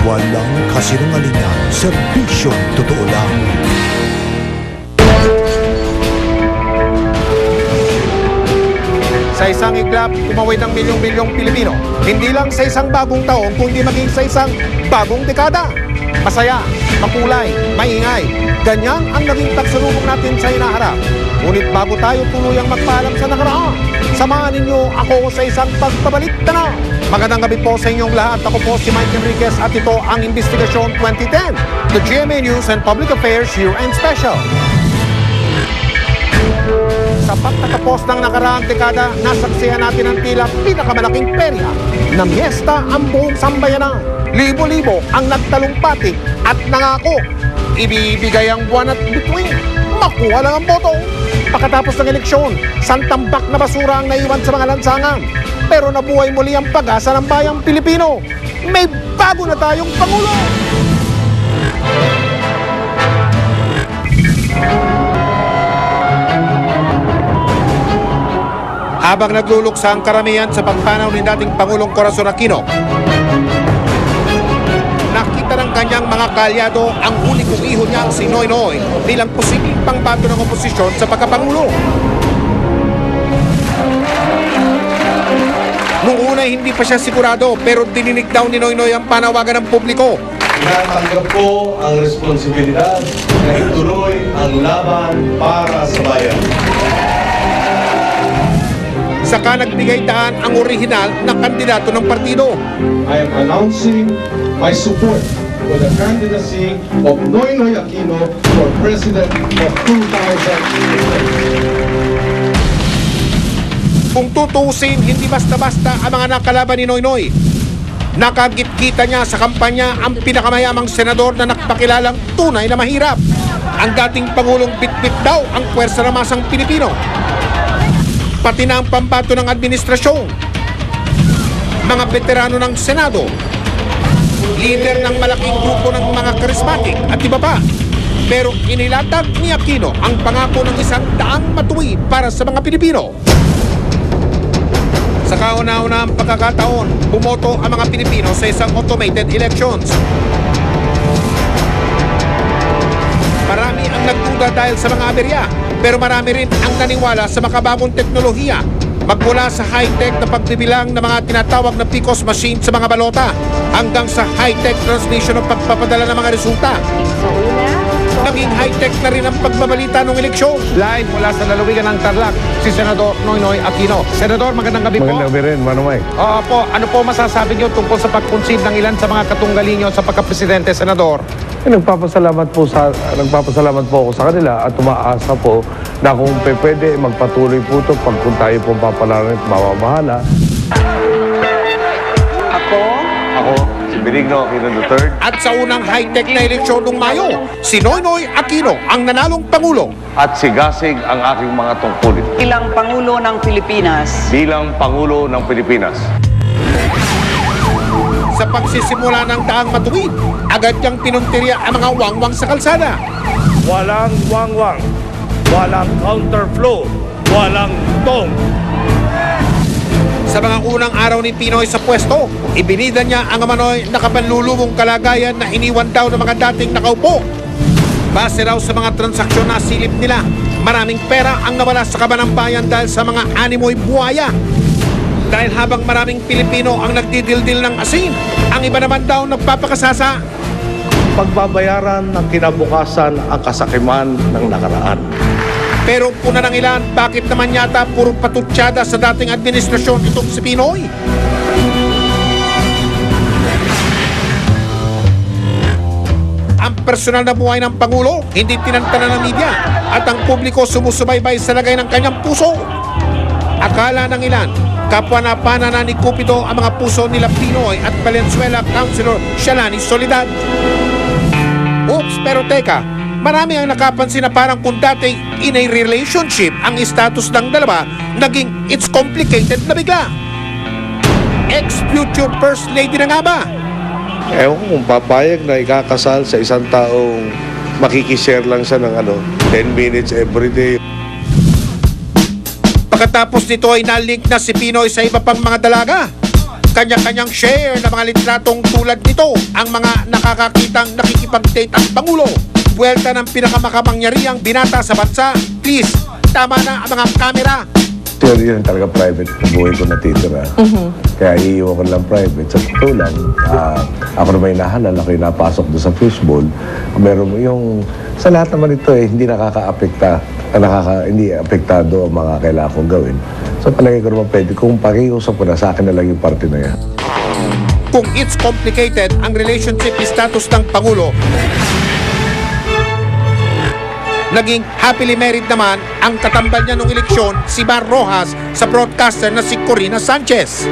Walang kasinungalingan, serbisyong totoo lang. Sa isang iglap, tumawid ng milyong-milyong Pilipino. Hindi lang sa isang bagong taon, kundi maging sa isang bagong dekada. Masaya, makulay, maingay. Ganyan ang naging taksalubong natin sa hinaharap. Ngunit bago tayo tuluyang magpaalam sa nakaraan, samahan ninyo ako sa isang pagbabalik tanaw. Magandang gabi po sa inyong lahat. Ako po si Mike Enriquez at ito ang Investigasyon 2010, the GMA News and Public Affairs Year-End Special. Sa pagtatapos ng nakaraang dekada, nasaksihan natin ang tila pinakamalaking perya na miyesta ang buong sambayanan. Libo-libo ang nagtalumpati at nangako. Ibibigay ang buwan at bituin. Makuha lang ang boto. Pagkatapos ng eleksyon, santambak na basura ang naiwan sa mga lansangan. Pero nabuhay muli ang pag-asa ng bayang Pilipino. May bago na tayong Pangulo! Habang nagluluksa ang karamihan sa pagpanaw ni dating Pangulong Corazon Aquino, nakita ng kanyang mga kalyado ang huli kong iho niya si Noynoy bilang posibleng pangbato ng oposisyon sa pagkapangulo. Noong una hindi pa siya sigurado pero dininig daw ni Noynoy ang panawagan ng publiko. Tinatanggap ko ang responsibilidad na ituloy ang laban para sa bayan. Saka nagbigay daan ang orihinal na kandidato ng partido. I am announcing my support for the candidacy of Noynoy Aquino for President of 2020. Kung tutuusin, hindi basta-basta ang mga nakalaban ni Noynoy. Nakagit-kita niya sa kampanya ang pinakamayamang senador na nagpakilalang tunay na mahirap. Ang dating Pangulong Bitbit daw ang puwersa ng masang Pilipino. Pati na ang pambato ng administrasyon, mga veterano ng Senado, leader ng malaking grupo ng mga charismatic at iba pa. Pero inilatag ni Aquino ang pangako ng 100 matuwid para sa mga Pilipino. Sa kauna-una ang pagkakataon, bumoto ang mga Pilipino sa isang automated elections. Marami ang nagduda dahil sa mga aberya, pero marami rin ang naniwala sa makabagong teknolohiya. Magmula sa high-tech na pagbibilang ng mga tinatawag na PCOS machine sa mga balota hanggang sa high-tech transmission o pagpapadala ng mga resulta. Naging high-tech na rin ang pagbabalita ng eleksyon. Live mula sa lalawigan ng Tarlac, si Senador Noynoy Aquino. Senador, magandang gabi po. Magandang gabi rin, Manumay. Po, ano po masasabi niyo tungkol sa pagkonsid ng ilan sa mga katunggali niyo sa pagkapresidente, Senador? Nagpapasalamat po ako sa kanila at umaasa po na kung pwede magpatuloy po ito pag kung tayo po papalaran at mamamahala. Ako, si Benigno Aquino III. At sa unang high-tech na eleksyon noong Mayo, si Noynoy Aquino ang nanalong Pangulo. At sigasig ang aking mga tungkulin Bilang Pangulo ng Pilipinas. bilang Pangulo ng Pilipinas. Sa pagsisimula ng daang matuwid, agad niyang pinuntirya ang mga wangwang sa kalsada. Walang wangwang, walang counterflow, walang tong. Sa mga unang araw ni Pinoy sa pwesto, ibinida niya ang Manoy na kapanlulubong kalagayan na iniwan daw ng mga dating nakaupo. Base raw sa mga transaksyon na silip nila, maraming pera ang nawala sa kaban ng bayan dahil sa mga animoy buhaya. Dahil habang maraming Pilipino ang nagdidildil ng asin, ang iba naman daw nagpapakasasa. Pagbabayaran ng kinabukasan ang kasakiman ng nakaraan. Pero puna ng ilan, bakit naman yata puro patutsada sa dating administrasyon itong si Pinoy? Ang personal na buhay ng Pangulo, hindi tinantanan ng media at ang publiko sumusubaybay sa lagay ng kanyang puso. Akala ng ilan, kapwa na panana ni Cupido ang mga puso nila Pinoy at Valenzuela Councilor Shalani Soledad. Oops, pero teka, marami ang nakapansin na parang kung dati in a relationship ang status ng dalawa, naging it's complicated na bigla. Ex-future First Lady na nga ba? Ewan ko kung papayag na ikakasal sa isang taong makikishare lang siya ng 10 minutes every day. Pagkatapos nito ay nalink na si Pinoy sa iba pang mga dalaga. Kanya-kanyang share ng mga litratong tulad nito ang mga nakakakitang nakikipag-date ang Pangulo. Buwelta ng pinakamakamangyarihang binata sa bansa. Please, tama na ang mga kamera. Sir, yun talaga private na buhay ko natitira. Kaya iiwan ko lang private. Sa totoo lang, ako na may nahalal, ako yung napasok doon sa fishbowl. Meron mo yung, sa lahat naman ito hindi hindi apektado ang mga kailangan kong gawin. So palagi ko naman pwede, kung pakiusap ko na sa akin na lang yung party na yan. Kung it's complicated ang relationship status ng Pangulo, naging happily married naman ang katambal niya nung eleksyon, si Mar Rojas, sa broadcaster na si Corina Sanchez.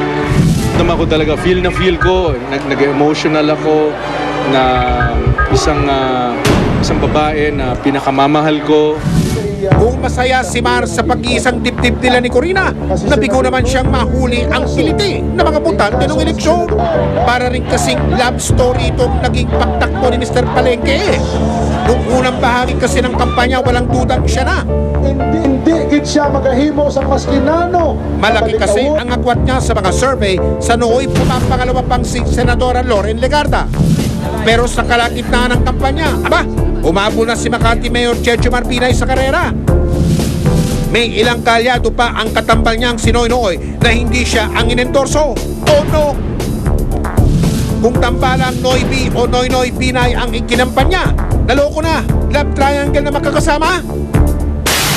Naman ko talaga, feel ko, nag-emotional ako na isang babae na pinakamamahal ko. Kung masaya si Mar sa pag-iisang dibdib nila ni Corina, nabigo naman siyang mahuli ang kiliti ng mga botante ng eleksyon. Para rin kasing love story itong naging pagtakbo ni Mr. Palengke. Noong unang bahagi kasi ng kampanya, walang dudang siya na. Hindi gid siya magahimo sa maskinano. Malaki kasi ang agwat niya sa mga survey sa nooy pumapangalawa pang si Senadora Loren Legarda. Pero sa kalagitnaan ng kampanya, umabol na si Makati Mayor Checho Marbinay sa karera. May ilang kalyado pa ang katambal niyang si Noynoy na hindi siya ang inendorso. Oh no! Kung tambalang Noybi o Noynoy Binay ang ikinampanya, naloko na! Love triangle na makakasama?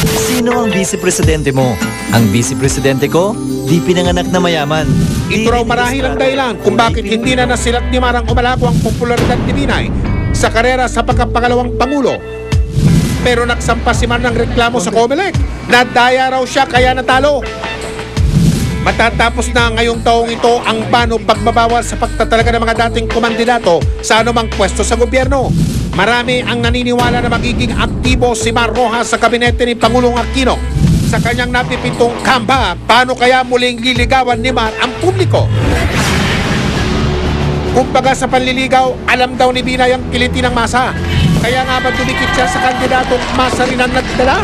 Sino ang vice-presidente mo? Ang vice-presidente ko, di pinanganak na mayaman. Ito raw marahil ang dahilan kung bakit hindi na nasilat ni Marang umalago ang popularidad ni Binay sa karera sa pagkapangalawang Pangulo. Pero nagsampa si Mar ng reklamo sa Comelec. Nadaya raw siya kaya natalo. Matatapos na ngayong taong ito ang bano pagbabawal sa pagtatalaga ng mga dating kumandidato sa anumang pwesto sa gobyerno. Marami ang naniniwala na magiging aktibo si Mar Rojas sa kabinete ni Pangulong Aquino. Sa kanyang napipintong comeback, paano kaya muling liligawan ni Mar ang publiko? Kumbaga sa panliligaw, alam daw ni Binay ang kiliti ng masa. Kaya nga ba dumikit siya sa kandidatong masa rin ang nagdala?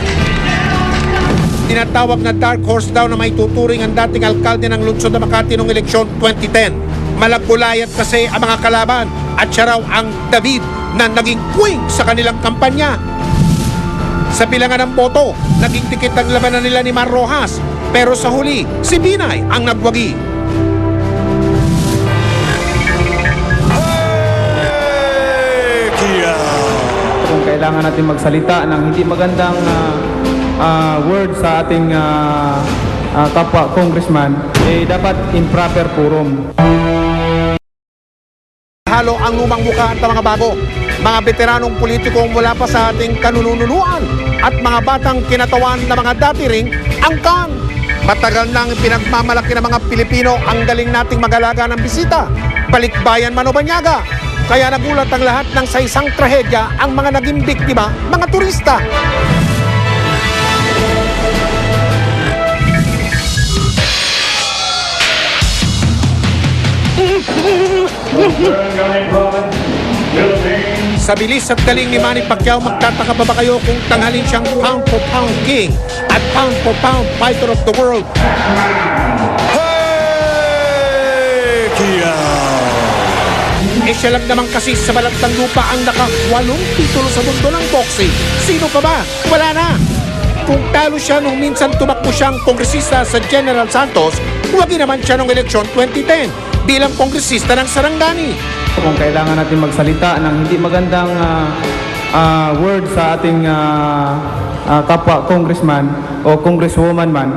Tinatawag na dark horse daw na may tuturing ang dating alkalde ng lungsod ng Makati noong eleksyon 2010. Malagbulayat kasi ang mga kalaban at siya raw ang David na naging queen sa kanilang kampanya. Sa bilangan ng boto, naging tikit ang labanan nila ni Mar Rojas. Pero sa huli, si Binay ang nagwagi. Kung kailangan natin magsalita ng hindi magandang word sa ating kapwa congressman, dapat in proper forum. Halo ang lumang mukha at mga bago. Mga veteranong politikong mula pa sa ating kanununuan at mga batang kinatawan na mga dati ring angkan. Matagal nang pinagmamalaki ng mga Pilipino ang galing nating mag-alaga ng bisita, balikbayan man o banyaga. Kaya nagulat ang lahat ng sa isang trahedya ang mga naging biktima, mga turista. Sa bilis at galing ni Manny Pacquiao, magtataka pa ba kayo kung tanghalin siyang pound for pound king at pound for pound fighter of the world? Siya lang naman kasi sa balat ng lupa ang naka-8 titulo sa mundo ng boxing. Sino pa ba? Wala na! Kung talo siya nung minsan tumakbo siyang kongresista sa General Santos, huwag naman siya nung eleksyon 2010 bilang kongresista ng Sarangani. Kung kailangan natin magsalita ng hindi magandang word sa ating kapwa congressman o congresswoman man,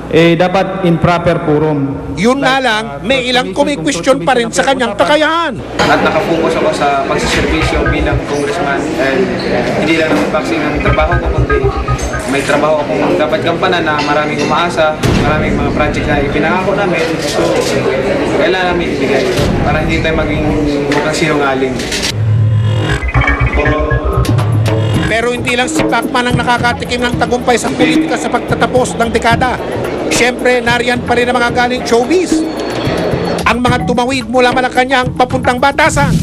dapat in proper forum. Yun nga lang, may ilang kumi-question pa rin sa kanyang kakayahan. At nakapokus ako sa pagsiservisyo bilang congressman. And hindi lang naman boxing ang trabaho ko, kundi may trabaho akong dapat gampanan na maraming umaasa, maraming mga project na ipinangako namin. So, kailangan namin ibigay para hindi tayo maging mukhang sinungaling. Pero hindi lang si Pacman ang nakakatikim ng tagumpay sa politika sa pagtatapos ng dekada. Siyempre, nariyan pa rin ang mga galing showbiz. Ang mga tumawid mula Malacanang papuntang Batasan.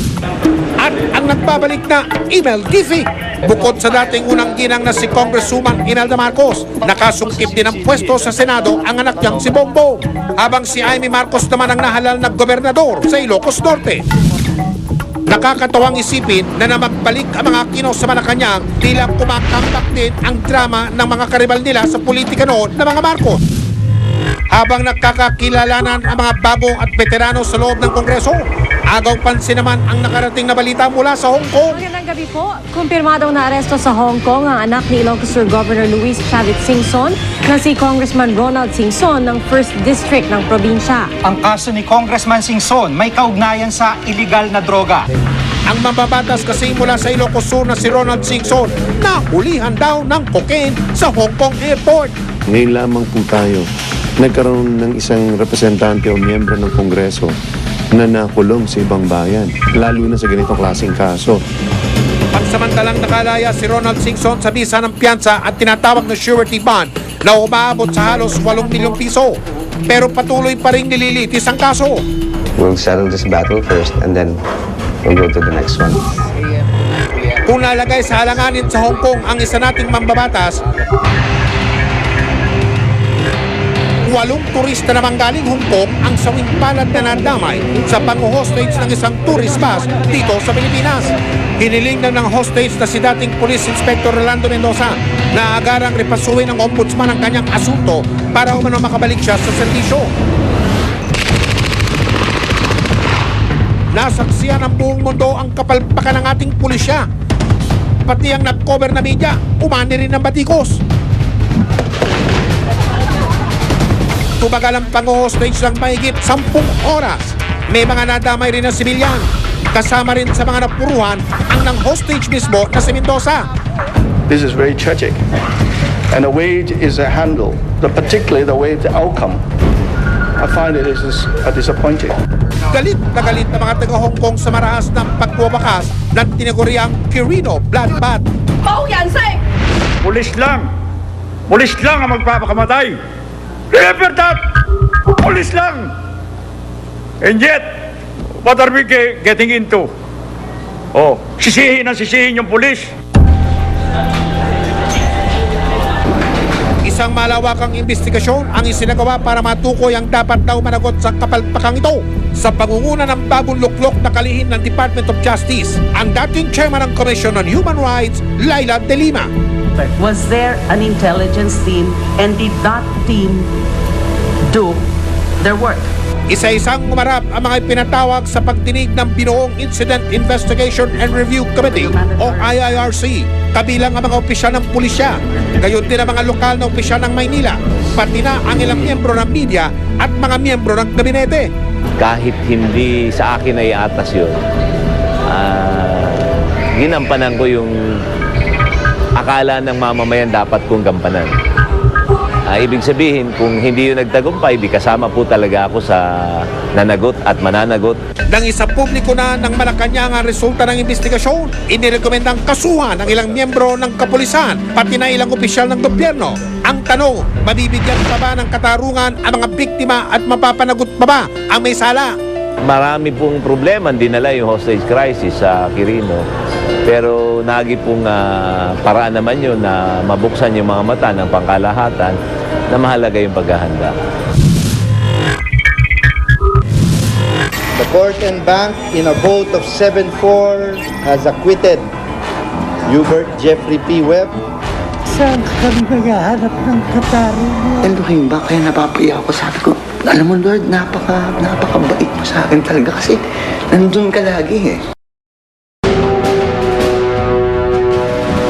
At ang nagbabalik na email Giffy. Bukod sa dating unang ginang na si Congresswoman Imelda Marcos, nakasungkit din ng pwesto sa Senado ang anak niyang si Bongbong. Habang si Amy Marcos naman ang nahalal na gobernador sa Ilocos Norte. Nakakatawang isipin na namagbalik ang mga Aquino sa Malacanang tila kumakambak din ang drama ng mga karibal nila sa politika noon ng mga Marcos. Habang nagkakakilalanan ang mga bago at veterano sa loob ng Kongreso, agaw pansin naman ang nakarating na balita mula sa Hong Kong. Magandang gabi po. Kumpirmadong naaresto sa Hong Kong ang anak ni Ilocos Sur Governor Luis Chavez Singson na si Congressman Ronald Singson ng 1st District ng probinsya. Ang kaso ni Congressman Singson may kaugnayan sa iligal na droga. Ang mababatas kasi mula sa Ilocos Sur na si Ronald Singson na hulihan daw ng cocaine sa Hong Kong Airport. Ngayon lamang po tayo nagkaroon ng isang representante o miyembro ng Kongreso na nakulong sa ibang bayan, lalo na sa ganitong klaseng kaso. Pansamantalang nakalaya si Ronald Singson sa bisa ng piyansa at tinatawag na surety bond na umaabot sa halos 8 milyong piso. Pero patuloy pa rin nililitis ang kaso. We'll settle this battle first and then we'll go to the next one. Kung nalagay sa halanganin sa Hong Kong ang isa nating mambabatas, 8 turista namang galing Hong Kong ang sawing palad na nadamay sa pang-hostage ng isang tourist bus dito sa Pilipinas. Hiniling na ng hostage na si dating Police Inspector Rolando Mendoza na agarang repasuin ng ombudsman ang kanyang asunto para umano makabalik siya sa serbisyo. Nasaksiyan ng buong mundo ang kapalpakan ng ating pulisya. Pati ang nag-cover na media, umani rin ng batikos. Tumagal ang pang-hostage ng mahigit 10 oras. May mga nadamay rin na sibilyan. Kasama rin sa mga napuruhan ang ng-hostage mismo na si Mendoza. This is very tragic. And the way it is handled, particularly the way the outcome, I find it is disappointing. Galit na galit na mga taga-Hong Kong sa marahas ng pagwawakas ng tinaguriang Quirino Bloodbath. Pulis lang! Pulis lang ang magpapakamatay! Remember that! Pulis lang! And yet, what are we getting into? Oh, sisihin yung pulis. Isang malawakang investigasyon ang isinagawa para matukoy ang dapat daw managot sa kapalpakang ito. Sa pangunguna ng bagong luklok na kalihim ng Department of Justice, ang dating chairman ng Commission on Human Rights, Laila De Lima. Was there an intelligence team and did that team do their work? Isa-isang umarap ang mga pinatawag sa pagdinig ng Binuong Incident Investigation and Review Committee o IIRC, kabilang ang mga opisyal ng pulisya, gayon din ang mga lokal na opisyal ng Maynila, pati na ang ilang miyembro ng media at mga miyembro ng gabinete. Kahit hindi sa akin ay atas yun, ginampanan ko yung akala ng mamamayan dapat kong gampanan. Ibig sabihin, kung hindi yun nagtagumpay, di kasama po talaga ako sa nanagot at mananagot. Nang isa publiko na ng Malacanang ang resulta ng investigasyon, inirekomendang kasuhan ng ilang miyembro ng kapulisan, pati na ilang opisyal ng gobyerno. Ang tanong, mabibigyan pa ba ng katarungan ang mga biktima at mapapanagot pa ba ang may sala? Marami pong problema, dinala yung hostage crisis sa Quirino. Pero nagi pong paraan naman yun na mabuksan yung mga mata ng pangkalahatan na mahalaga yung paghahanda. The court and bank in a vote of 7-4 has acquitted Hubert Jeffrey P. Webb. Saan kami maghahanap ng katarungan? Elohim ba? Kaya napapaya ako. Sabi ko, alam mo Lord, napakabait mo sa akin talaga kasi nandun ka lagi eh.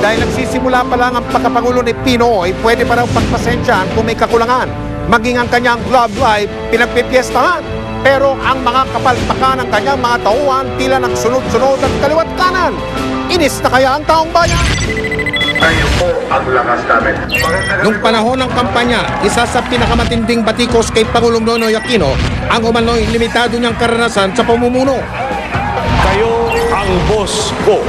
Dahil nagsisimula pa lang ang pagkapangulo ni Pinoy, pwede pa raw pagpasensyahan kung may kakulangan. Maging ang kanyang love life, pinagpipiestahan. Pero ang mga kapalpakan ng kanyang mga tauhan, tila ng sunod-sunod at kaliwat kanan. Inis na kaya ang taong bayan? Tayo po ang lakas namin. Nung panahon ng kampanya, isa sa pinakamatinding batikos kay Pangulong Noynoy Aquino ang umano'y limitado niyang karanasan sa pamumuno. Kayo ang boss ko.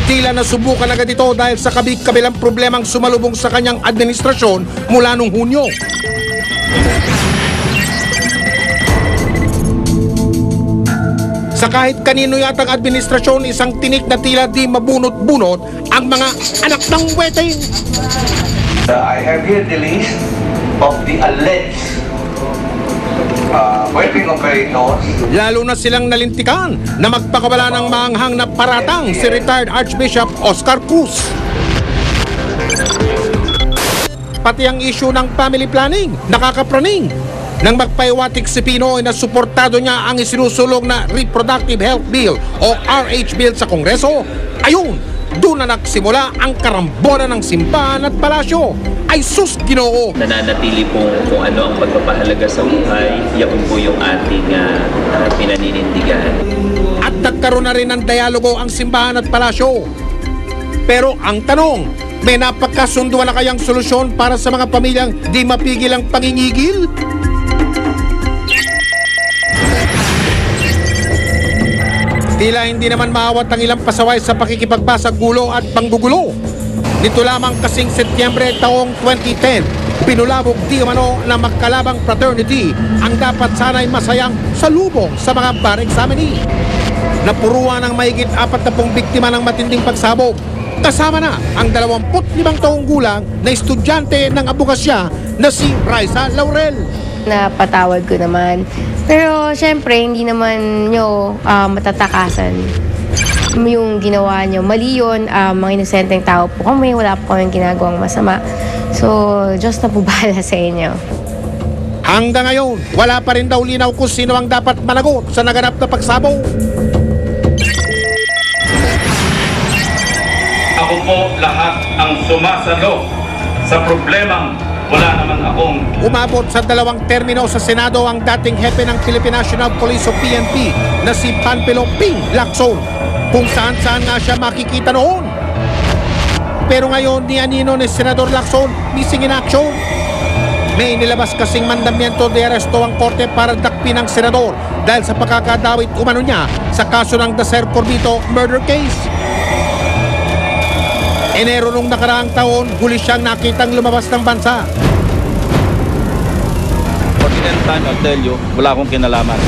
Tila nasubukan agad ito dahil sa kabilang problemang sumalubong sa kanyang administrasyon mula nung Hunyo. Sa kahit kanino yatang administrasyon, isang tinik na tila di mabunot-bunot ang mga anak ng weteng. I have here the list of the alleged wetting operators. Lalo na silang nalintikan na magpakabala ng maanghang na paratang si retired Archbishop Oscar Cruz. Pati ang issue ng family planning, nakakapraning. Nang magpaiwatik si Pinoy na suportado niya ang isinusulong na Reproductive Health Bill o RH Bill sa Kongreso, ayun, doon na nagsimula ang karambona ng simbahan at palasyo. Ay sus, Ginoo! Nananatili po kung ano ang pagpapahalaga sa buhay, yan po yung ating pinaninindigan. At nagkaroon na rin ng dialogo ang simbahan at palasyo. Pero ang tanong, may napagkasunduan na kayang solusyon para sa mga pamilyang di mapigil ang pangingigil? Tila hindi naman maawat ang ilang pasaway sa pakikipagbasag gulo at panggugulo. Nito lamang kasing Setyembre taong 2010, pinulabog di umano na magkalabang fraternity ang dapat sana'y masayang salubong sa mga bar examinee. Napuruan ng mahigit 40 biktima ng matinding pagsabog. Kasama na ang 25 taong gulang na estudyante ng abogasya na si Raisa Laurel. Napatawad ko naman. Pero syempre, hindi naman nyo matatakasan yung ginawa nyo. Mali yun, mga inosenteng tao po kami, wala po kaming ginagawang masama. So, Diyos na po bahala sa inyo. Hanggang ngayon, wala pa rin daw linaw kung sino ang dapat managot sa naganap na pagsabog. Ako po lahat ang sumasalo sa problemang wala naman akong... Umabot sa 2 termino sa Senado ang dating hepe ng Philippine National Police o PNP na si Panfilo Ping Lacson, kung saan-saan nga siya makikita noon. Pero ngayon ni Anino ni Senador Lacson missing in action. May nilabas kasing mandamiento de aresto ang korte para dakpin ang senador dahil sa pagkakadawit umano niya sa kaso ng Dacer Corbito murder case. Enero nung nakaraang taon, huli siyang nakitang lumabas ng bansa. For the nth time, I'll tell you, wala akong kinalaman.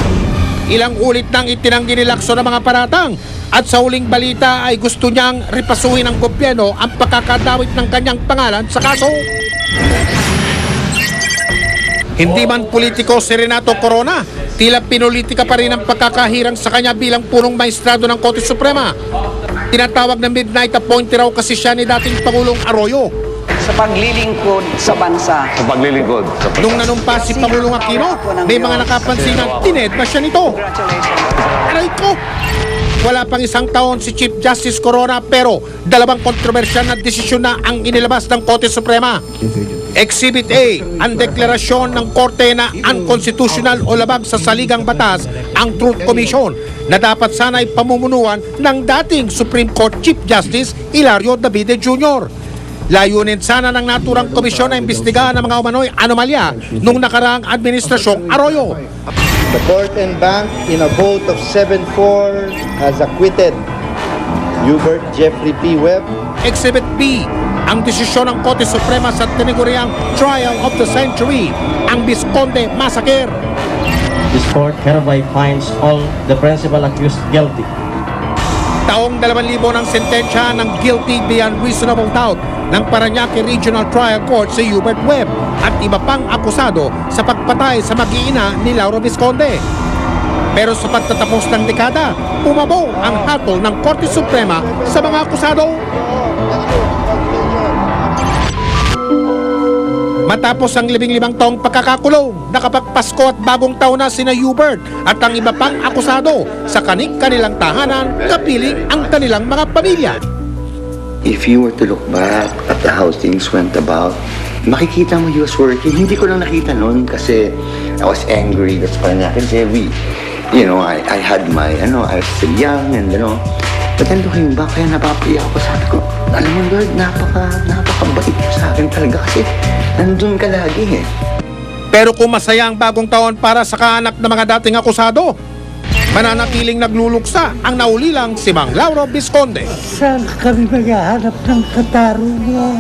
Ilang ulit nang itinanggi ni Lacson ang mga paratang at sa huling balita ay gusto niyang ripasuhin ng gobyerno ang pagkakadawit ng kanyang pangalan sa kaso. Hindi man politiko si Renato Corona, tila pinulitika pa rin ang pagkakahirang sa kanya bilang punong maestrado ng Korte Suprema. Tinatawag na midnight appointee raw kasi siya ni dating Pangulong Arroyo. Sa paglilingkod sa bansa. Sa paglilingkod. Nung nanumpa si Pangulong Aquino, may mga nakapansin na tinedma siya nito. Aray ko! Wala pang isang taon si Chief Justice Corona pero 2 kontrobersyal na desisyon na ang inilabas ng Korte Suprema. Exhibit A, ang deklarasyon ng Korte na unconstitutional o labag sa saligang batas ang Truth Commission na dapat sana'y pamumunuan ng dating Supreme Court Chief Justice Hilario Davide Jr. Layunin sana ng naturang komisyon na imbestigahan ng mga umano'y anomalya nung nakaraang administrasyong Arroyo. The Court and Bank, in a vote of 7-4, has acquitted Hubert Jeffrey P. Webb. Exhibit B, ang desisyon ng Korte Suprema sa tinaguriang Trial of the Century, ang Visconde Massacre. This court hereby finds all the principal accused guilty. Taong 2,000 ng sentensya ng guilty beyond reasonable doubt ng Parañaque Regional Trial Court si Hubert Webb at iba pang akusado sa pagpatay sa mag-iina ni Lauro Visconde. Pero sa pagtatapos ng dekada, umabaw ang hatol ng Korte Suprema sa mga akusado. Matapos ang 15 taong pagkakakulong, nakapagpasko at bagong taon na sina Hubert at ang iba pang akusado sa kanilang tahanan, kapiling ang kanilang mga pamilya. If you were to look back at how things went about, makikita mo he was working. Hindi ko lang nakita noon kasi I was angry. That's why I can say I had my, I was still young and But then looking back, kaya napapaya ako. Sabi ko, alam mo Lord, napakabait mo sa akin talaga kasi nandun ka lagi eh. Pero kung masaya ang bagong taon para sa kaanak ng mga dating akusado, mananatiling nagluluksa ang naulilang si Mang Lauro Visconde. Saan kami maghahanap ng katarungan?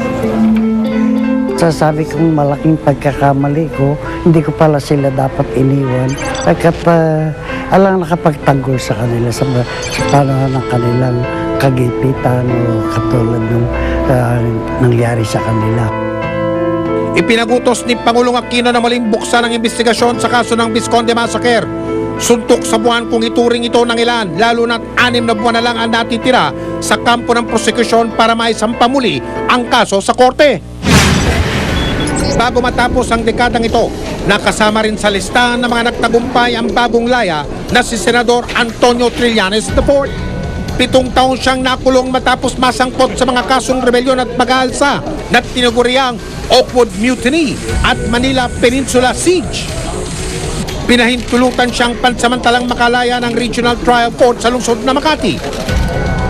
Sasabi kong malaking pagkakamali ko, hindi ko pala sila dapat iniwan. Pagkat alang nakapagtanggol sa kanila sa panahon ng kanilang kagipitan o katulad ng nangyari sa kanila. Ipinagutos ni Pangulong Aquino na muling buksan ang investigasyon sa kaso ng Visconde Massacre. Suntok sa buwan kung ituring ito ng ilan, lalo na't 6 na buwan na lang ang natitira sa kampo ng prosekusyon para maisampa muli ang kaso sa korte. Bago matapos ang dekadang ito, nakasama rin sa listahan ng mga nagtagumpay ang bagong laya na si Senador Antonio Trillanes IV. 7 taon siyang nakulong matapos masangkot sa mga kasong rebelyon at pag-aalsa na tinaguriang Oakwood Mutiny at Manila Peninsula Siege. Pinahintulutan siyang pansamantalang makalaya ng Regional Trial Court sa lungsod na Makati.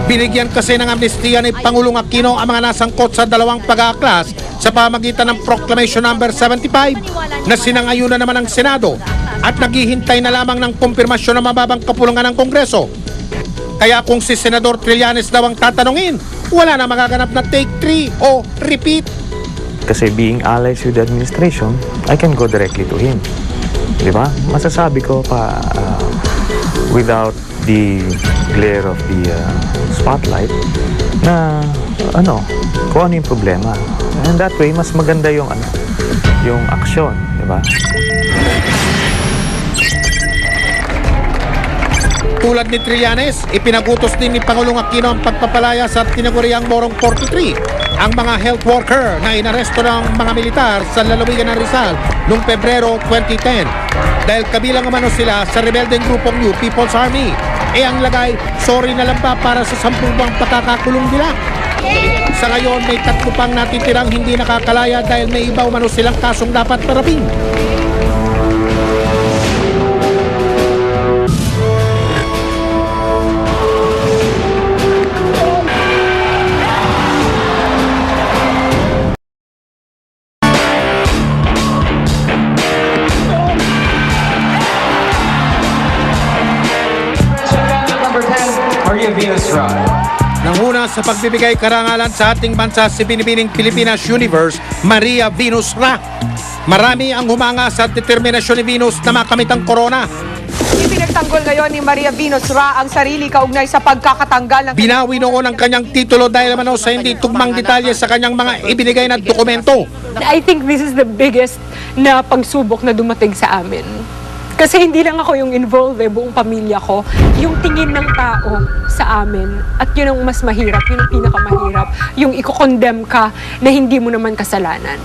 Binigyan kasi ng amnestiya ni Pangulong Aquino ang mga nasangkot sa 2 pag-aaklas sa pamagitan ng Proclamation No. 75 na sinangayunan naman ng Senado at naghihintay na lamang ng kumpirmasyon ng mababang kapulungan ng Kongreso. Kaya kung si Senador Trillanes daw ang tatanungin, wala na magaganap na take 3 o repeat. Kasi being allies with the administration, I can go directly to him. Di ba? Masasabi ko pa without the glare of the spotlight na kung ano yung problema. And that way, mas maganda yung aksyon, di ba? Tulad ni Trillanes, ipinagutos din ni Pangulong Aquino ang pagpapalaya sa tinaguriang Morong 43, ang mga health worker na inaresto ng mga militar sa lalawigan ng Rizal noong Pebrero 2010 dahil kabilang umano sila sa rebeldeng grupong New People's Army. Ang lagay, sorry na lang pa para sa 10 buwang pakakakulong nila. Sa ngayon, may 3 pang natitirang hindi nakakalaya dahil may iba umano silang kasong dapat parapin. Nanguna sa pagbibigay karangalan sa ating bansa si Binibining Pilipinas Universe, Maria Venus Ra. Marami ang humanga sa determinasyon ni Venus na makamit ang corona. Ipinagtanggol ngayon ni Maria Venus Ra ang sarili kaugnay sa pagkakatanggal ng... Binawi noon ang kanyang titulo dahil naman sa hindi tugmang detalye sa kanyang mga ibinigay na dokumento. I think this is the biggest na pagsubok na dumating sa amin. Kasi hindi lang ako yung involved, buong pamilya ko. Yung tingin ng tao sa amin, at yun ang mas mahirap, yun ang pinakamahirap, yung i-condemn ka na hindi mo naman kasalanan.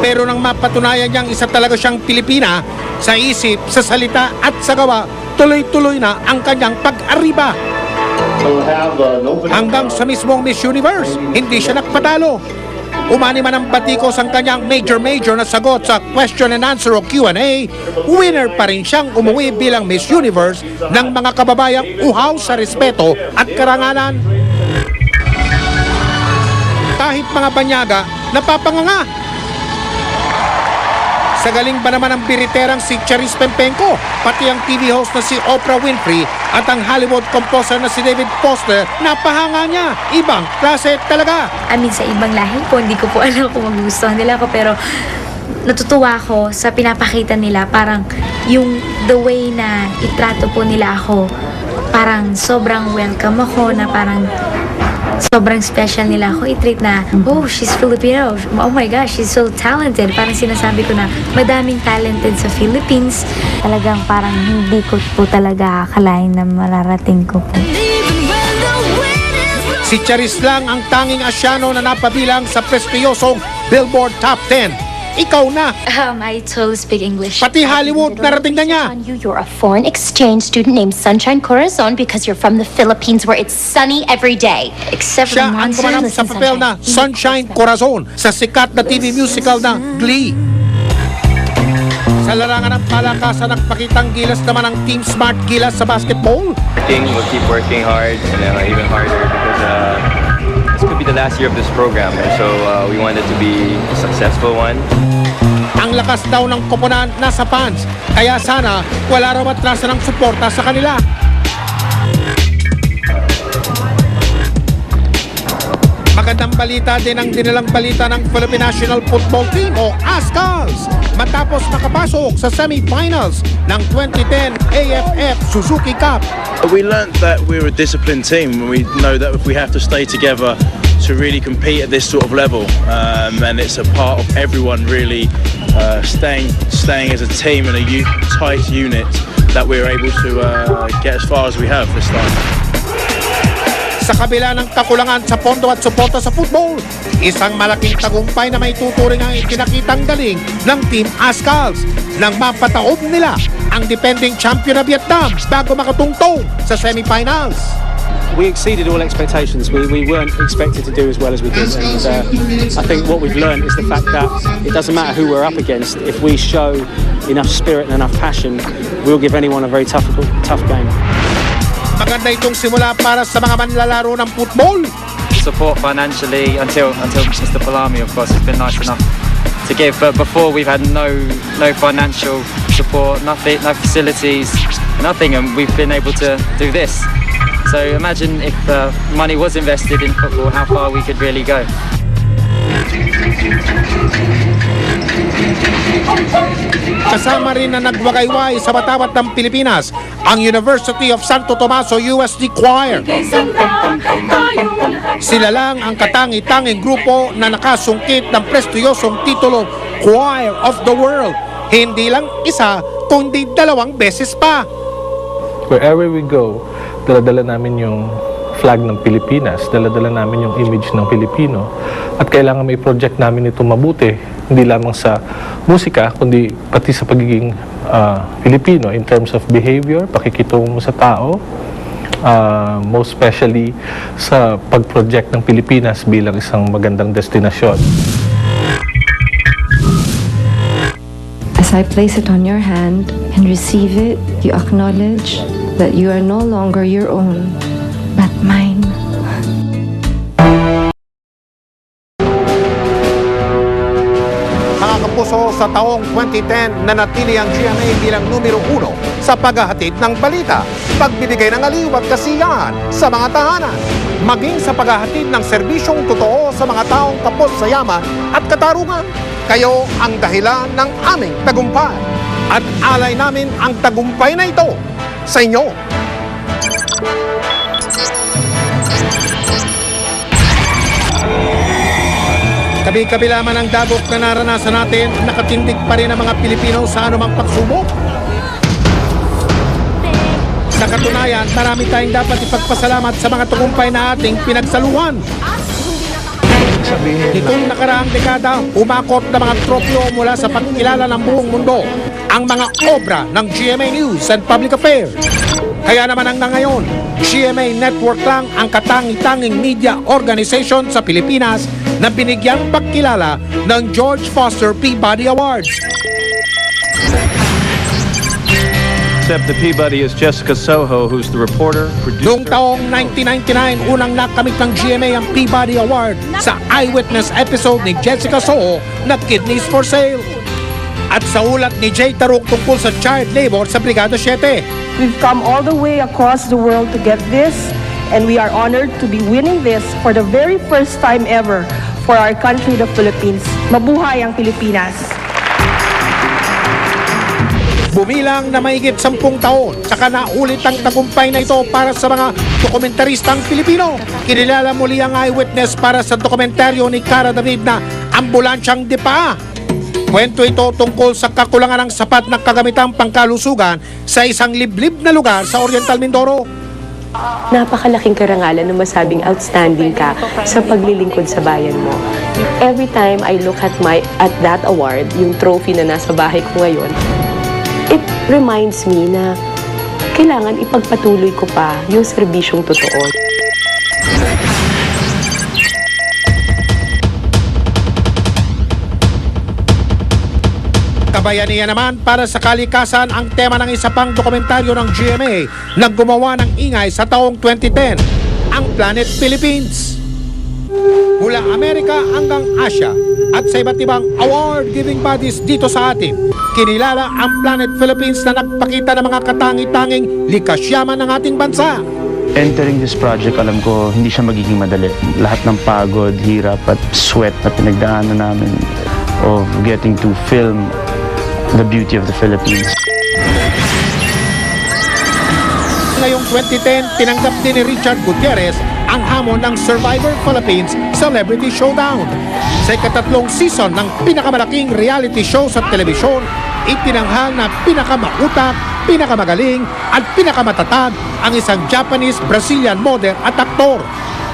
Pero nang mapatunayan niyang isa talaga siyang Pilipina, sa isip, sa salita at sa gawa, tuloy-tuloy na ang kanyang pag-arriba. Hanggang sa mismong Miss Universe, hindi siya nagpatalo. Umani man ang batikos ang kanyang major na sagot sa question and answer o Q&A, winner pa rin siyang umuwi bilang Miss Universe ng mga kababayang uhaw sa respeto at karangalan. Kahit mga banyaga, napapanganga. Sa galing ba naman ang biriterang si Charis Pempenco, pati ang TV host na si Oprah Winfrey at ang Hollywood composer na si David Foster, napahanga niya. Ibang klase talaga. I mean, sa ibang lahi po, hindi ko po alam kung magugustuhan nila ako, pero natutuwa ako sa pinapakita nila. Parang yung the way na itrato po nila ako, parang sobrang welcome ako, na parang sobrang special nila ako i-treat na, oh, she's Filipino. Oh my gosh, she's so talented. Parang sinasabi ko na madaming talented sa Philippines. Talagang parang hindi ko po talaga akalain na mararating ko po. Si Charis lang ang tanging Asyano na napabilang sa prestiyosong Billboard Top 10. Ikaw na. I totally speak English. Pati Hollywood, narating na niya. You're a foreign exchange student named Sunshine Corazon because you're from the Philippines where it's sunny every day. Except for siya ang kumanap sa papel na Sunshine Corazon sa sikat na TV musical na Glee. Sa larangan ng palakasan, nagpakitang gilas naman ang Team Smart Gilas sa basketball. We'll keep working hard and even harder because this could be the last year of this program, and so we want it to be a successful one. Ang lakas daw ng koponan nasa fans, kaya sana wala raw atrasa ng suporta sa kanila. Magandang Balita din ang dinalang balita ng Philippine National Football Team o ASCALs matapos makapasok sa semi-finals ng 2010 AFF Suzuki Cup. We learned that we're a disciplined team. We know that if we have to stay together to really compete at this sort of level, and it's a part of everyone really staying as a team and a tight unit that we're able to get as far as we have this time. Sa kabila ng kakulangan sa pondo at suporta sa football, isang malaking tagumpay na may tuturing ang ikinakitang galing ng Team ASCALs nang mapataob nila ang defending champion na Vietnam bago makatungtong sa semifinals. We exceeded all expectations. We weren't expected to do as well as we did. And I think what we've learned is the fact that it doesn't matter who we're up against. If we show enough spirit and enough passion, we'll give anyone a very tough game. Maganda itong simula para sa mga manlalaro ng football. Support financially until Mr. Palami, of course, has been nice enough to give. But before, we've had no financial support, nothing, no facilities, nothing, and we've been able to do this. So imagine if money was invested in football, how far we could really go. Kasama rin na nagwagayway sa batawat ng Pilipinas ang University of Santo Tomaso USD Choir. Sila lang ang katangi-tanging grupo na nakasungkit ng prestiyosong titulo Choir of the World. Hindi lang isa, kundi 2 beses pa. Wherever we go, dala-dala namin yung flag ng Pilipinas, dala-dala namin yung image ng Pilipino. At kailangan may project namin ito mabuti, hindi lamang sa musika, kundi pati sa pagiging Pilipino in terms of behavior, pakikitungo mo sa tao, most especially sa pag-project ng Pilipinas bilang isang magandang destinasyon. As I place it on your hand and receive it, you acknowledge that you are no longer your own, but mine. Mga kapuso, sa taong 2010 nanatili ang GMA bilang numero 1 sa paghahatid ng balita, pagbibigay ng aliw at kasiyahan sa mga tahanan, maging sa paghahatid ng serbisyong totoo sa mga taong kapos sa yaman at katarungan. Kayo ang dahilan ng aming tagumpay at alay namin ang tagumpay na ito sa inyo. Kabi-kabila man ang dagok na naranasan natin, nakatindig pa rin ang mga Pilipino sa anumang pagsubok. Sa katunayan, marami tayong dapat ipagpasalamat sa mga tagumpay na ating pinagsaluhan. Nitong nakaraang dekada, umakot na mga tropyo mula sa pagkilala ng buong mundo ang mga obra ng GMA News and Public Affairs. Kaya naman ang ngayon, GMA Network lang ang katangi-tanging media organization sa Pilipinas na binigyang pagkilala ng George Foster Peabody Awards. Except the Peabody is Jessica Soho, who's the reporter, producer. Noong taong 1999, unang nakamit ng GMA ang Peabody Award sa eyewitness episode ni Jessica Soho na Kidneys for Sale. At sa ulat ni Jay Taruk tungkol sa child labor sa Brigada 7. We've come all the way across the world to get this, and we are honored to be winning this for the very first time ever for our country, the Philippines. Mabuhay ang Pilipinas! Bumilang na mahigit 10 taon, saka naulit ang tagumpay na ito para sa mga dokumentaristang Pilipino. Kinilala muli ang eyewitness para sa dokumentaryo ni Cara David na Ambulansyang Dipa. Kwento ito tungkol sa kakulangan ng sapat na kagamitang pangkalusugan sa isang liblib na lugar sa Oriental Mindoro. Napakalaking karangalan na masabing outstanding ka sa paglilingkod sa bayan mo. Every time I look at that award, yung trophy na nasa bahay ko ngayon, it reminds me na kailangan ipagpatuloy ko pa yung serbisyong totoo. Kabayanihan naman para sa kalikasan ang tema ng isa pang dokumentaryo ng GMA na gumawa ng ingay sa taong 2010, ang Planet Philippines. Mula Amerika hanggang Asia at sa iba't ibang award-giving bodies dito sa atin, kinilala ang Planet Philippines na nagpakita ng mga katangi-tanging likas yaman ng ating bansa. entering this project, alam ko hindi siya magiging madali. Lahat ng pagod, hirap at sweat na pinagdaanan namin of getting to film the beauty of the Philippines. Ngayong 2010, tinanggap din ni Richard Gutierrez ang hamon ng Survivor Philippines Celebrity Showdown. Sa ikatlong season ng pinakamalaking reality show sa telebisyon, itinanghal na pinakamautak, pinakamagaling at pinakamatatag ang isang Japanese-Brazilian model at aktor,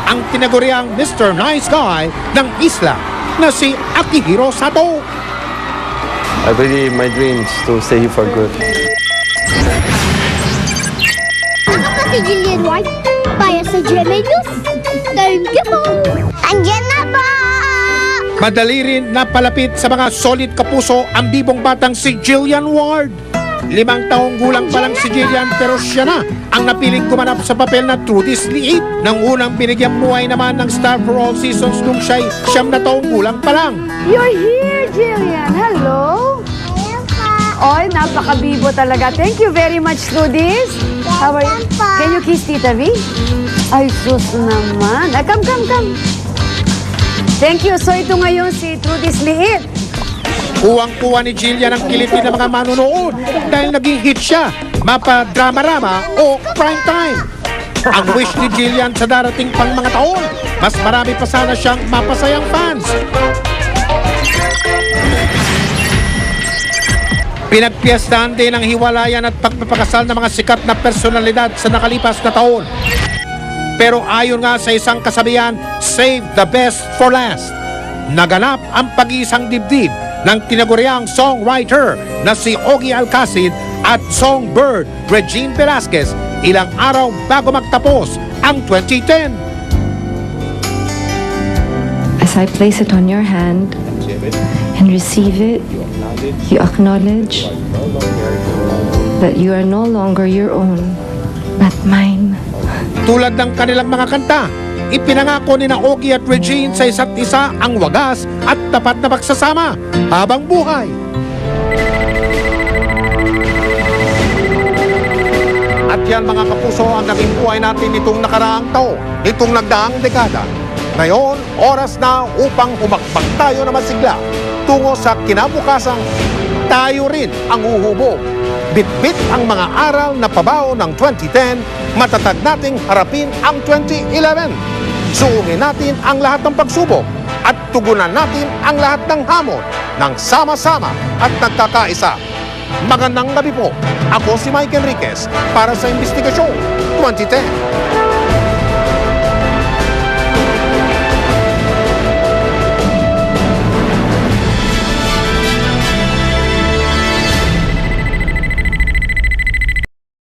ang tinaguriang Mr. Nice Guy ng isla na si Akihiro Sato. I believe my dreams to stay here for good. Si Jillian White para sa GMA News. Thank you po. Andiyan na po! Madali rin napalapit sa mga solid kapuso ang bibong batang si Jillian Ward. 5 taong gulang pa lang si Jillian pero siya na ang napiling gumanap sa papel na Trudy's Liit. Nang unang binigyan buhay naman ng star for all seasons nung siya'y 9 taong gulang pa lang. You're here, Jillian. Hello. Oy, napakabibo talaga. Thank you very much, Trudy's. How are you? Can you kiss Tita V? Ay, sus naman. Ay, come. Thank you. So, ito ngayon si Trudy's Liit. Kuwang-kuwa ni Jillian ang kiliti ng mga manonood dahil naging hit siya, mapa-drama-rama o prime time. Ang wish ni Jillian sa darating pang mga taon, mas marami pa sana siyang mapasayang fans. Pinagpiestahan din ang hiwalayan at pagpapakasal ng mga sikat na personalidad sa nakalipas na taon. Pero ayon nga sa isang kasabihan, save the best for last. Naganap ang pag-iisang dibdib ng tinaguriang songwriter na si Ogie Alcacid at songbird Regine Velasquez ilang araw bago magtapos ang 2010. As I place it on your hand and receive it, you acknowledge that you are no longer your own, but mine. Tulad ng kanilang mga kanta, ipinangako ni na Ogie at Regine sa isa't isa ang wagas at tapat na pagsasama habang buhay. At yan mga kapuso ang naging buhay natin nitong nakaraang taon, nitong nagdaang dekada. Ngayon, oras na upang humakbang tayo na masigla tungo sa kinabukasang tayo rin ang uhubog. Bitbit ang mga aral na pabaw ng 2010, matatag nating harapin ang 2011. Suungin natin ang lahat ng pagsubok at tugunan natin ang lahat ng hamon ng sama-sama at nagkakaisa. Magandang gabi po. Ako si Mike Enriquez para sa Investigasyon 2010.